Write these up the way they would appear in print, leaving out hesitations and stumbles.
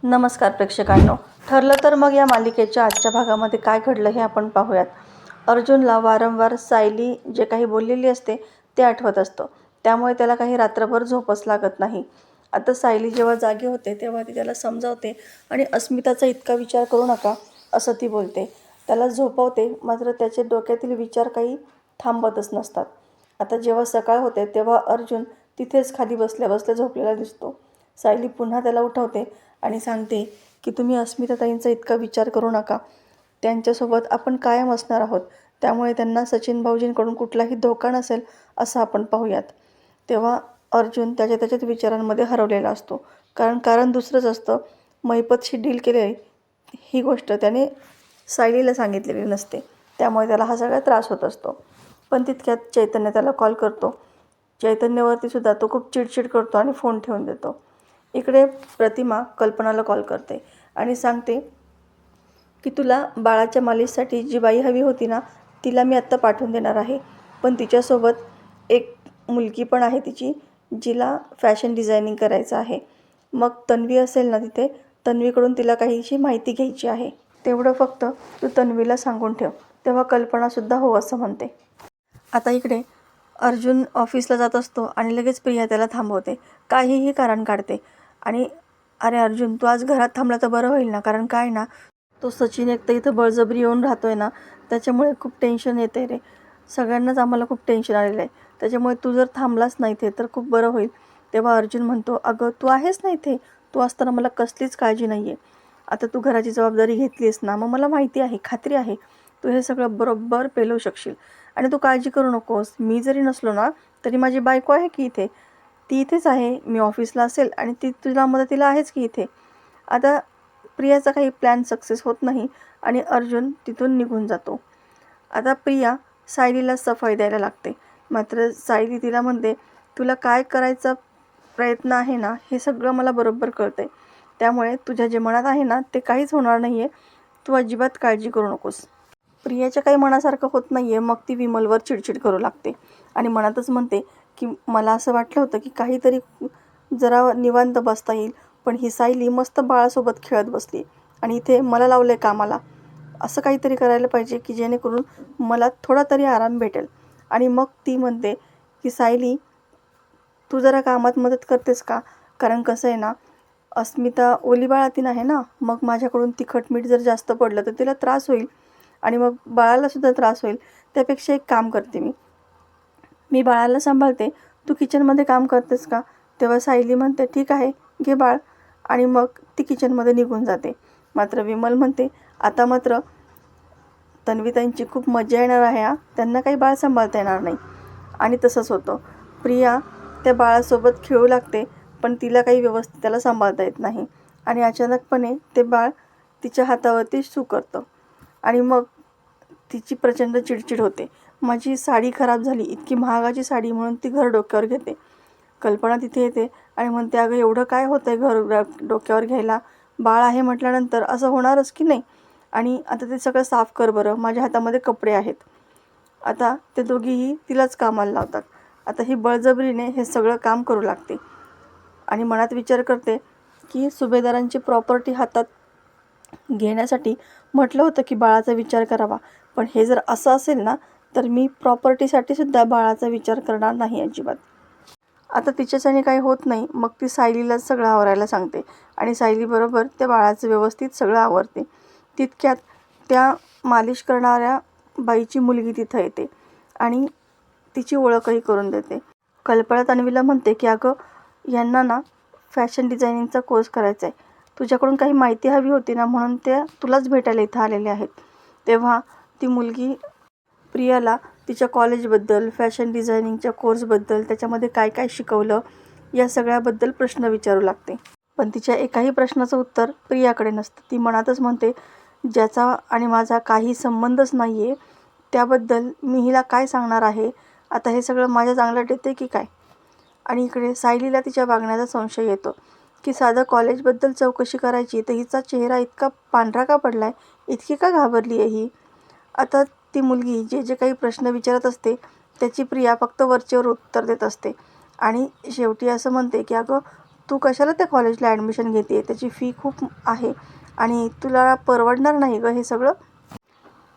नमस्कार प्रेक्षकांनो. ठरलं तर मग या मालिकेच्या आजच्या भागामध्ये काय घडलं हे आपण पाहूयात. अर्जुनला वारंवार सायली जे काही बोललेली असते ते आठवत असतं. त्यामुळे त्याला काही रात्रभर झोपच लागत नाही. आता सायली जेव्हा जागी होते तेव्हा ती त्याला समजावते आणि अस्मिताचा इतका विचार करू नका असं ती बोलते. त्याला झोपवते, मात्र त्याचे डोक्यातील विचार काही थांबतच नसतात. आता जेव्हा सकाळ होते तेव्हा अर्जुन तिथेच खाली बसल्या बसल्या झोपलेला दिसतो. सायली पुन्हा त्याला उठवते आणि सांगते की तुम्ही अस्मिताताईंचा इतका विचार करू नका. त्यांच्यासोबत आपण कायम असणार आहोत. त्यामुळे त्यांना सचिन भाऊजींकडून कुठलाही धोका नसेल असं आपण पाहूयात. तेव्हा अर्जुन त्याच्याच विचारांमध्ये हरवलेला असतो. कारण दुसरंच असतं. महिपतशी डील केलेली ही गोष्ट त्याने सायलीला सांगितलेली नसते. त्यामुळे त्याला हा सगळा त्रास होत असतो. पण तितक्यात चैतन्य त्याला कॉल करतो. चैतन्यवरती सुद्धा तो खूप चिडचिड करतो आणि फोन ठेवून देतो. इकडे प्रतिमा कल्पनाला कॉल करते आणि सांगते की तुला बाळाच्या मालिशसाठी जी बाई हवी होती ना, तिला मी आत्ता पाठवून देणार आहे. पण तिच्यासोबत एक मुलगी पण आहे तिची, जिला फॅशन डिझायनिंग करायचं आहे. मग तन्वी असेल ना तिथे, तन्वीकडून तिला काहीशी माहिती घ्यायची आहे. तेवढं फक्त तू तन्वीला सांगून ठेव. तेव्हा कल्पनासुद्धा हो असं म्हणते. आता इकडे अर्जुन ऑफिसला जात असतो आणि लगेच प्रिया त्याला थांबवते. काहीही कारण काढते आणि अरे अर्जुन, तू आज घरात थांबला तर बरं होईल ना. कारण काय ना, तो सचिन एक तर इथं बळजबरी येऊन राहतोय ना, त्याच्यामुळे खूप टेन्शन येते रे. सगळ्यांनाच आम्हाला खूप टेन्शन आलेलं आहे. त्याच्यामुळे तू जर थांबलास ना इथे तर खूप बरं होईल. तेव्हा अर्जुन म्हणतो, अगं तू आहेस ना इथे, तू असताना मला कसलीच काळजी नाही आहे. आता तू घराची जबाबदारी घेतलीस ना, मग मला माहिती आहे, खात्री आहे तू हे सगळं बरोबर पेलवू शकशील. आणि तू काळजी करू नकोस. मी जरी नसलो ना तरी माझी बायको आहे की इथे, ती इथेच आहे. मी ऑफिसला असेल आणि ती तुला मदतीला आहेच की इथे. आता प्रियाचा काही प्लॅन सक्सेस होत नाही आणि अर्जुन तिथून निघून जातो. आता प्रिया सायलीला सफाई द्यायला लागते. मात्र सायली तिला म्हणते, तुला काय करायचा प्रयत्न आहे ना, हे सगळं मला बरोबर कळतं आहे. त्यामुळे तुझ्या जे मनात आहे ना ते काहीच होणार नाही आहे. तू अजिबात काळजी करू नकोस. प्रियाच्या काही मनासारखं होत नाही आहे. मग ती विमलवर चिडचिड करू लागते आणि मनातच म्हणते की मला असं वाटलं होतं की काहीतरी जरा निवांत बसता येईल, पण ही सायली मस्त बाळासोबत खेळत बसली आणि इथे मला लावलं आहे कामाला. असं काहीतरी करायला पाहिजे की जेणेकरून मला थोडा तरी आराम भेटेल. आणि मग ती म्हणते की सायली, तू जरा कामात मदत करतेस का? कारण कसं आहे ना, अस्मिता ओली बाळातीन आहे ना, मग माझ्याकडून तिखट मीठ जर जास्त पडलं तर तिला त्रास होईल आणि मग बाळालासुद्धा त्रास होईल. त्यापेक्षा एक काम करते मी बाळाला सांभाळते, तू किचनमध्ये काम करतेस का? तेव्हा सायली म्हणते, ठीक आहे घे बाळ. आणि मग ती किचनमध्ये निघून जाते. मात्र विमल म्हणते, आता मात्र तन्वीताईंची खूप मजा येणार आहे हा, त्यांना काही बाळ सांभाळता येणार नाही. आणि तसंच होतं. प्रिया त्या बाळासोबत खेळू लागते, पण तिला काही व्यवस्थित त्याला सांभाळता येत नाही आणि अचानकपणे ते बाळ तिच्या हातावरती सू करतं आणि मग तिची प्रचंड चिडचिड होते. माझी साडी खराब झाली, इतकी महागाची साडी, म्हणून ती घर डोक्यावर घेते. कल्पना तिथे येते आणि म्हणते, अगं एवढं काय होतं आहे घर डोक्यावर घ्यायला, बाळ आहे म्हटल्यानंतर असं होणारच की नाही. आणि आता ते सगळं साफ कर बरं, माझ्या हातामध्ये कपडे आहेत. आता ते दोघीही तिलाच कामाला लावतात. आता ही बळजबरीने हे सगळं काम करू लागते आणि मनात विचार करते की सुभेदारांची प्रॉपर्टी हातात घेण्यासाठी म्हटलं होतं की बाळाचा विचार करावा, पण हे जर असं असेल ना तर मी प्रॉपर्टीसाठी सुद्धा बाळाचा विचार करणार नाही अजिबात. आता तिच्याच्याने काही होत नाही. मग ती सायलीलाच सगळं आवरायला सांगते आणि सायलीबरोबर त्या बाळाचं व्यवस्थित सगळं आवरते. तितक्यात त्या मालिश करणाऱ्या बाईची मुलगी तिथं येते आणि तिची ओळखही करून देते. कल्पना तन्वीला म्हणते की अगं, यांना ना फॅशन डिझायनिंगचा कोर्स करायचा आहे. तुझ्याकडून काही माहिती हवी होती ना, म्हणून त्या तुलाच भेटायला इथं आलेले आहेत. तेव्हा ती मुलगी प्रियाला तिच्या कॉलेजबद्दल, फॅशन डिझायनिंगच्या कोर्सबद्दल, त्याच्यामध्ये काय काय शिकवलं या सगळ्याबद्दल प्रश्न विचारू लागते. पण तिच्या एकाही प्रश्नाचं उत्तर प्रियाकडे नसतं. ती मनातच म्हणते, ज्याचा आणि माझा काही संबंधच नाही आहे त्याबद्दल मी हिला काय सांगणार आहे. आता हे सगळं माझ्या चांगल्यात येते की काय. आणि इकडे सायलीला तिच्या वागण्याचा संशय येतो की साधं कॉलेजबद्दल चौकशी करायची तर हिचा चेहरा इतका पांढरा का पडला आहे, इतकी का घाबरली आहे ही. आता ती मुलगी जे जे काही प्रश्न विचारत असते त्याची प्रिया फक्त वरचेवर उत्तर देत असते आणि शेवटी असं म्हणते की अगं, तू कशाला त्या कॉलेजला ॲडमिशन घेते, त्याची फी खूप आहे आणि तुला परवडणार नाही गं हे सगळं.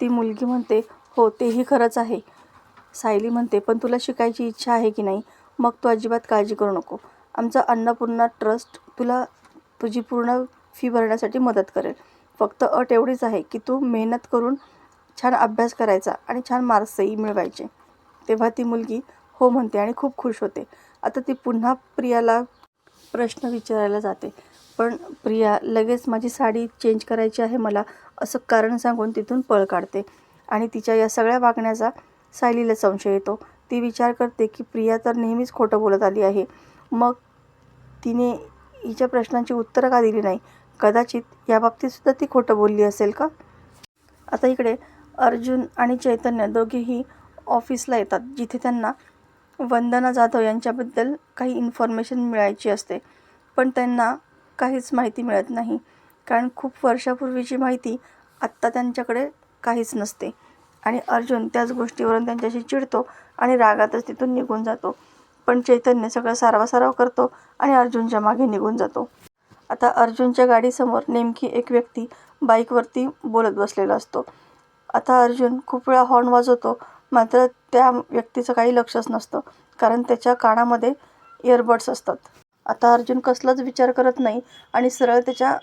ती मुलगी म्हणते, हो तेही खरंच आहे. सायली म्हणते, पण तुला शिकायची इच्छा आहे की नाही? मग तू अजिबात काळजी करू नको. आमचा अन्नपूर्णा ट्रस्ट तुला तुझी पूर्ण फी भरण्यासाठी मदत करेल. फक्त अट एवढीच आहे की तू मेहनत करून छान अभ्यास करायचा आणि छान मार्क्सही मिळवायचे. तेव्हा ती मुलगी हो म्हणते आणि खूप खुश होते. आता ती पुन्हा प्रियाला प्रश्न विचारायला जाते, पण प्रिया लगेच माझी साडी चेंज करायची आहे मला असं कारण सांगून तिथून पळ काढते. आणि तिच्या या सगळ्या वागण्याचा सायलीला संशय येतो. ती विचार करते की प्रिया तर नेहमीच खोटं बोलत आली आहे, मग तिने हिच्या प्रश्नांची उत्तरं का दिली नाही? कदाचित याबाबतीतसुद्धा ती खोटं बोलली असेल का? आता इकडे अर्जुन आणि चैतन्य दोघेही ऑफिसला येतात, जिथे त्यांना वंदना जाधव यांच्याबद्दल काही इन्फॉर्मेशन मिळायची असते. पण त्यांना काहीच माहिती मिळत नाही, कारण खूप वर्षापूर्वीची माहिती आत्ता त्यांच्याकडे काहीच नसते. आणि अर्जुन त्याच गोष्टीवरून त्यांच्याशी चिडतो आणि रागातच तिथून निघून जातो. पण चैतन्य सगळं सारवासारव करतो आणि अर्जुनच्या मागे निघून जातो. आता अर्जुनच्या गाडीसमोर नेमकी एक व्यक्ती बाईकवरती बोलत बसलेला असतो. आता अर्जुन खूप वेळा हॉर्न वाजवतो, मात्र त्या व्यक्तीचं काही लक्षच नसतं, कारण त्याच्या कानामध्ये इयरबड्स असतात. आता अर्जुन कसलाच विचार करत नाही आणि सरळ त्याच्या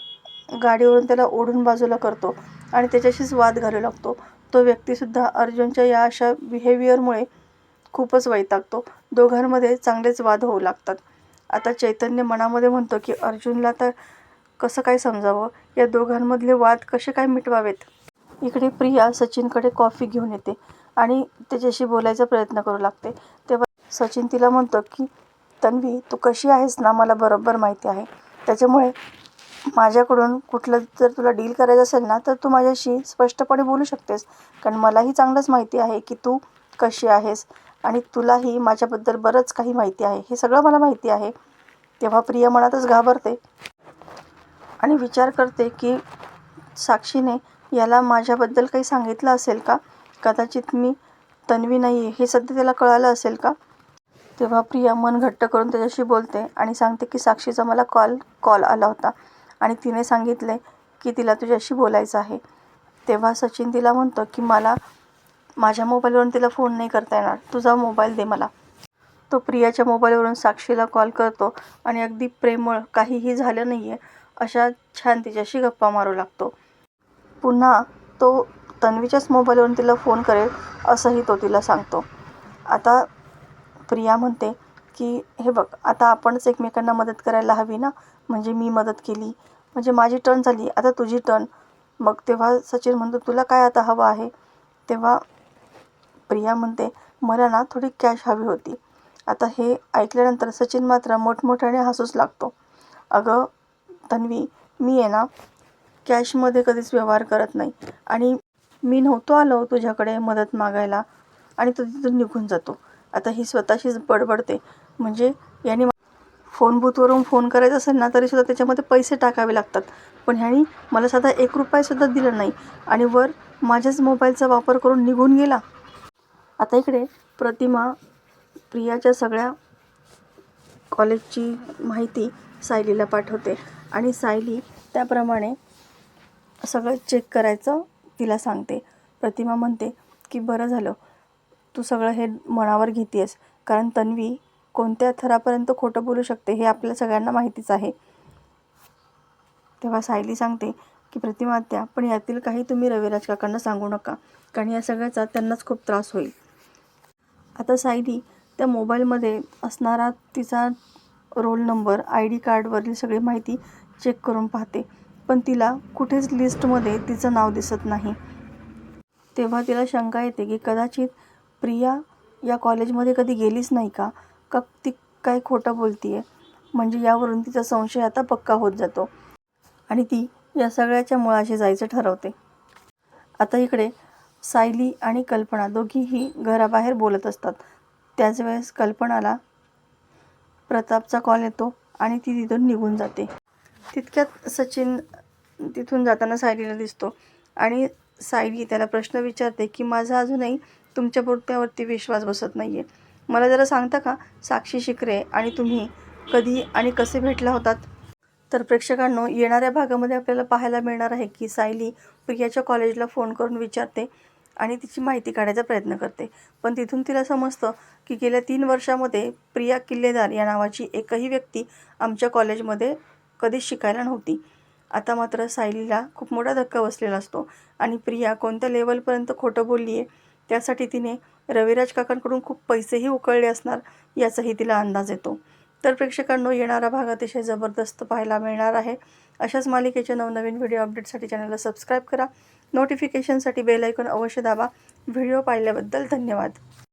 गाडीवरून त्याला ओढून बाजूला करतो आणि त्याच्याशीच वाद घालू लागतो. तो व्यक्तीसुद्धा अर्जुनच्या या अशा बिहेवियरमुळे खूपच वैतागतो. दोघांमध्ये चांगलेच वाद होऊ लागतात. आता चैतन्य मनामध्ये म्हणतो की अर्जुनला तर कसं काय समजावं, या दोघांमधले वाद कसे काय मिटवावेत. इकडे प्रिया सचिनकडे कॉफी घेऊन येते आणि त्याच्याशी बोलायचा प्रयत्न करू लागते. तेव्हा सचिन तिला म्हणतो की तन्वी, तू कशी आहेस ना मला बरोबर माहिती आहे. त्याच्यामुळे माझ्याकडून कुठलं जर तुला डील करायचं असेल ना तर तू माझ्याशी स्पष्टपणे बोलू शकतेस, कारण मलाही चांगलंच माहिती आहे की तू कशी आहेस आणि तुलाही माझ्याबद्दल बरंच काही माहिती आहे. हे सगळं मला माहिती आहे. तेव्हा प्रिया मनातच घाबरते आणि विचार करते की साक्षीने याला माझ्याबद्दल काही सांगितलं असेल का? कदाचित मी तन्वी नाही आहे हे सध्या त्याला कळालं असेल का? तेव्हा प्रिया मन घट्ट करून त्याच्याशी बोलते आणि सांगते की साक्षीचा मला कॉल आला होता आणि तिने सांगितले की तिला तुझ्याशी बोलायचं आहे. तेव्हा सचिन तिला म्हणतो की मला माझ्या मोबाईलवरून तिला फोन नाही करता येणार, तुझा मोबाईल दे मला. तो प्रियाच्या मोबाईलवरून साक्षीला कॉल करतो आणि अगदी प्रेमळ, काहीही झालं नाही आहे अशा छान तिच्याशी गप्पा मारू लागतो. पुन्हा तो तन्वीच्याच मोबाईलवरून तिला फोन करेल असंही तो तिला सांगतो. आता प्रिया म्हणते की हे बघ, आता आपणच एकमेकांना मदत करायला हवी ना. म्हणजे मी मदत केली म्हणजे माझी टर्न झाली, आता तुझी टर्न. मग तेव्हा सचिन म्हणतो तुला काय आता हवं आहे? तेव्हा प्रिया म्हणते मला ना थोडी कॅश हवी होती. आता हे ऐकल्यानंतर सचिन मात्र मोठमोठ्याने हसूच लागतो. अगं तन्वी, मी आहे ना कॅशमध्ये कधीच व्यवहार करत नाही आणि मी नव्हतो आलो तुझ्याकडे मदत मागायला. आणि तो तिथून निघून जातो. आता ही स्वतःशीच बडबडते, म्हणजे याने फोन बूथवरून फोन करायचा असेल ना तरीसुद्धा त्याच्यामध्ये पैसे टाकावे लागतात, पण ह्यानी मला साधा ₹1 दिला नाही आणि वर माझ्याच मोबाईलचा वापर करून निघून गेला. आता इकडे प्रतिमा प्रियाच्या सगळ्या कॉलेजची माहिती सायलीला पाठवते आणि सायली त्याप्रमाणे सगळं चेक करायचं तिला सांगते. प्रतिमा म्हणते की बरं झालं तू सगळं हे मनावर घेतेस, कारण तन्वी कोणत्या थरापर्यंत खोटं बोलू शकते हे आपल्या सगळ्यांना माहितीच आहे. तेव्हा सायली सांगते की प्रतिमा आत्या, पण यातील काही तुम्ही रविराज काकांना सांगू नका, कारण या सगळ्याचा त्यांनाच खूप त्रास होईल. आता सायली त्या मोबाईलमध्ये असणारा तिचा रोल नंबर, ID कार्डवरील सगळी माहिती चेक करून पाहते, पण तिला कुठेच लिस्टमध्ये तिचं नाव दिसत नाही. तेव्हा तिला शंका येते की कदाचित प्रिया या कॉलेजमध्ये कधी गेलीच नाही का ती काय खोटं बोलतीये. म्हणजे यावरून तिचा संशय आता पक्का होत जातो आणि ती या सगळ्याच्या मुळाशी जायचं ठरवते. आता इकडे सायली आणि कल्पना दोघीही घराबाहेर बोलत असतात. त्याच वेळेस कल्पनाला प्रतापचा कॉल येतो आणि ती तिथून निघून जाते. तितक्यात सचिन तिथून जाताना सायलीला दिसतो आणि सायली त्याला प्रश्न विचारते की माझा अजूनही तुमच्या बोलण्यावरती विश्वास बसत नाही आहे. मला जरा सांगता का, साक्षी शिकरे आणि तुम्ही कधी आणि कसे भेटला होतात? तर प्रेक्षकांनो, येणाऱ्या भागामध्ये आपल्याला पाहायला मिळणार आहे की सायली प्रियाच्या कॉलेजला फोन करून विचारते आणि तिची माहिती काढायचा प्रयत्न करते. पण तिथून तिला समजतं की गेल्या 3 वर्षामध्ये प्रिया किल्लेदार या नावाची एकही व्यक्ती आमच्या कॉलेजमध्ये कधीच शिकायला नव्हती. आता मात्र सायलीला खूप मोठा धक्का बसलेला असतो आणि प्रिया कोणत्या लेवलपर्यंत खोटं बोलली आहे, त्यासाठी तिने रविराज काकांकडून खूप पैसेही उकळले असणार याचाही तिला अंदाज येतो. तर प्रेक्षकांनो, येणारा भाग अतिशय जबरदस्त पाहायला मिळणार आहे. अशाच मालिकेचे नवनवीन व्हिडिओ अपडेटसाठी चॅनलला सबस्क्राईब करा. नोटिफिकेशनसाठी बेल आयकॉन अवश्य दाबा. व्हिडिओ पाहिल्याबद्दल धन्यवाद.